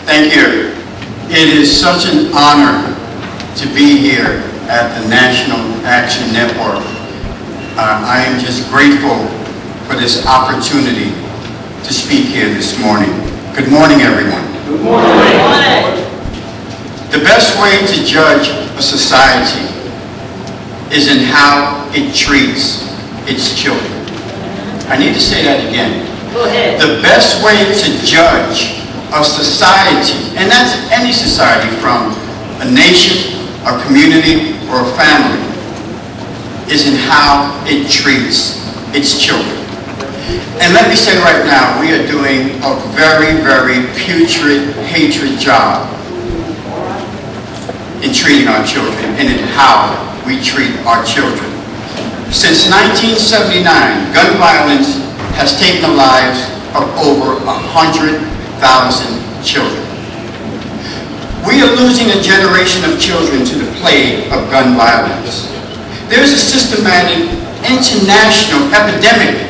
Thank you. It is such an honor to be here at the National Action Network. I am just grateful for this opportunity to speak here this morning. Good morning, everyone. Good morning. The best way to judge a society is in how it treats its children. I need to say that again. Go ahead. The best way to judge a society, and that's any society, from a nation, a community, or a family, is in how it treats its children. And let me say right now, we are doing a very, very putrid, hatred job in treating our children and in how we treat our children. Since 1979, gun violence has taken the lives of over 100,000 children. We are losing a generation of children to the plague of gun violence. There is a systematic international epidemic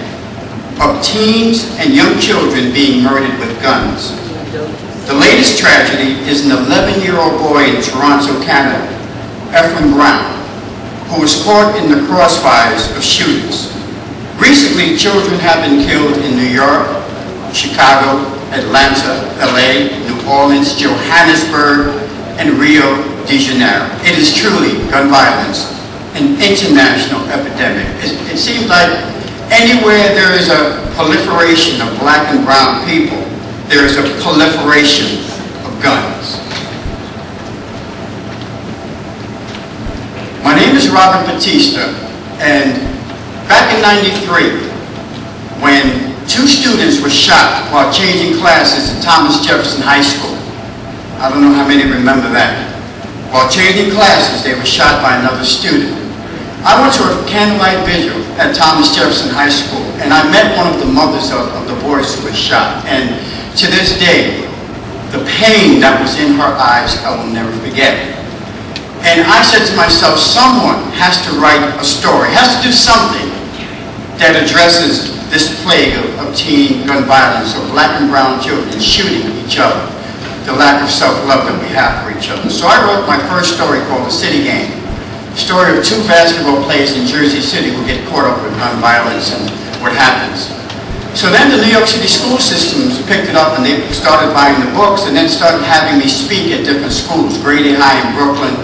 of teens and young children being murdered with guns. The latest tragedy is an 11-year-old boy in Toronto, Canada, Ephraim Brown, who was caught in the crossfires of shooters. Recently, children have been killed in New York, Chicago, Atlanta, LA, New Orleans, Johannesburg, and Rio de Janeiro. It is truly gun violence, an international epidemic. It seems like anywhere there is a proliferation of black and brown people, there is a proliferation of guns. My name is Batista, and back in '93, when two students were shot while changing classes at Thomas Jefferson High School. I don't know how many remember that. While changing classes, they were shot by another student. I went to a candlelight vigil at Thomas Jefferson High School, and I met one of the mothers of the boys who was shot. And to this day, the pain that was in her eyes, I will never forget. And I said to myself, someone has to write a story, has to do something that addresses this plague of teen gun violence, of black and brown children shooting each other, the lack of self-love that we have for each other. So I wrote my first story called The City Game, the story of two basketball players in Jersey City who get caught up with gun violence and what happens. So then the New York City school systems picked it up and they started buying the books and then started having me speak at different schools, Grady High in Brooklyn,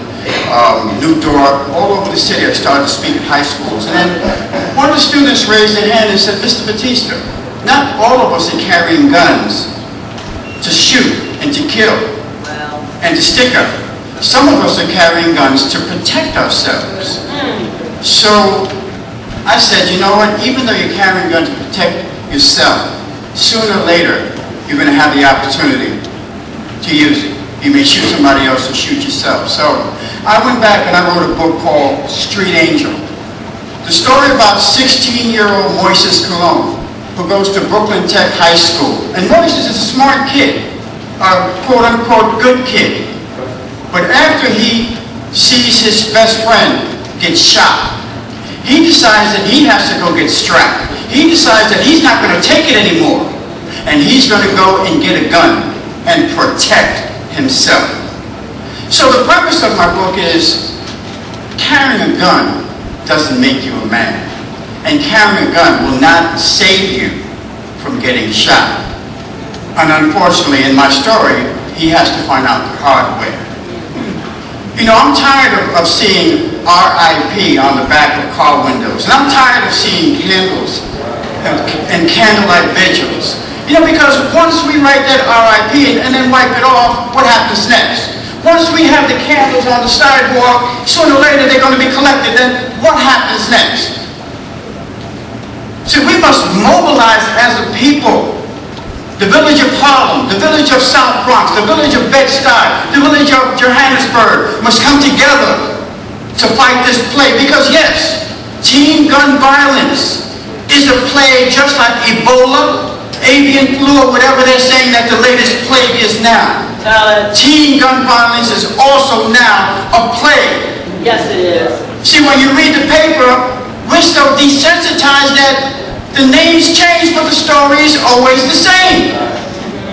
New Dorp, all over the city. I started to speak at high schools. And then one of the students raised their hand and said, Mr. Batista, not all of us are carrying guns to shoot and to kill and to stick up. Some of us are carrying guns to protect ourselves. So I said, you know what, even though you're carrying guns to protect yourself, sooner or later you're going to have the opportunity to use it. You may shoot somebody else or shoot yourself. So I went back and I wrote a book called Street Angel. The story about 16-year-old Moises Colon, who goes to Brooklyn Tech High School. And Moises is a smart kid, a quote-unquote good kid. But after he sees his best friend get shot, he decides that he has to go get strapped. He decides that he's not going to take it anymore. And he's going to go and get a gun and protect himself. So the purpose of my book is carrying a gun doesn't make you a man. And carrying a gun will not save you from getting shot. And unfortunately, in my story, he has to find out the hard way. You know, I'm tired of seeing RIP on the back of car windows. And I'm tired of seeing candles and candlelight vigils. You know, because once we write that RIP and then wipe it off, what happens next? Once we have the candles on the sidewalk, sooner or later they're going to be collected, then what happens next? See, we must mobilize as a people. The village of Harlem, the village of South Bronx, the village of Bed-Stuy, the village of Johannesburg must come together to fight this plague. Because yes, teen gun violence is a plague just like Ebola, avian flu, or whatever they're saying that the latest plague is now. Teen gun violence is also now a plague. Yes, it is. See, when you read the paper, we're so desensitized that the names change, but the story is always the same.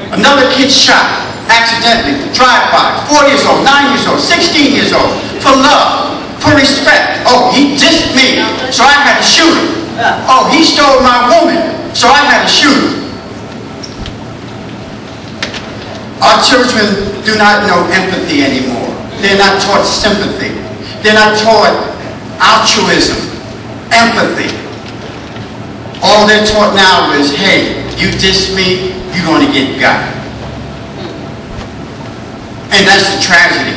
Another kid shot accidentally. drive-by, 4 years old, 9 years old, 16 years old, for love, for respect. Oh, he dissed me, so I had to shoot him. Oh, he stole my woman, so I had to shoot him. Our children do not know empathy anymore. They're not taught sympathy. They're not taught altruism, empathy. All they're taught now is, hey, you diss me, you're going to get got. And that's the tragedy.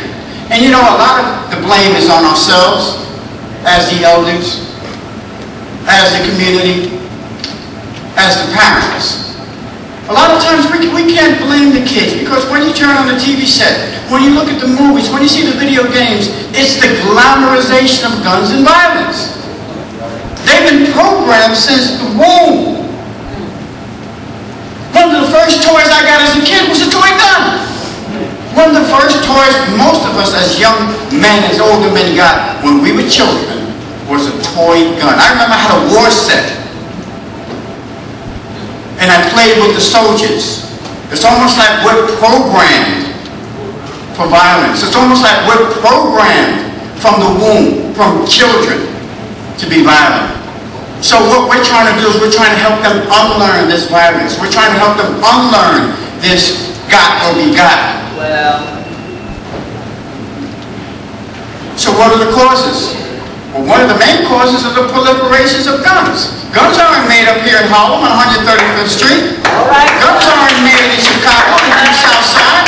And you know, a lot of the blame is on ourselves, as the elders, as the community, as the parents. A lot of times we can't blame the kids, because when you turn on the TV set, when you look at the movies, when you see the video games, it's the glamorization of guns and violence. They've been programmed since the womb. One of the first toys I got as a kid was a toy gun. One of the first toys most of us as young men, as older men got when we were children was a toy gun. I remember I had a war set. And I played with the soldiers. It's almost like we're programmed for violence. It's almost like we're programmed from the womb, from children, to be violent. So what we're trying to do is we're trying to help them unlearn this violence. We're trying to help them unlearn this got or be got. Well. So what are the causes? Well, one of the main causes are the proliferations of guns. Guns aren't made up here in Harlem on 135th Street. All right. Guns aren't made in Chicago on the South Side.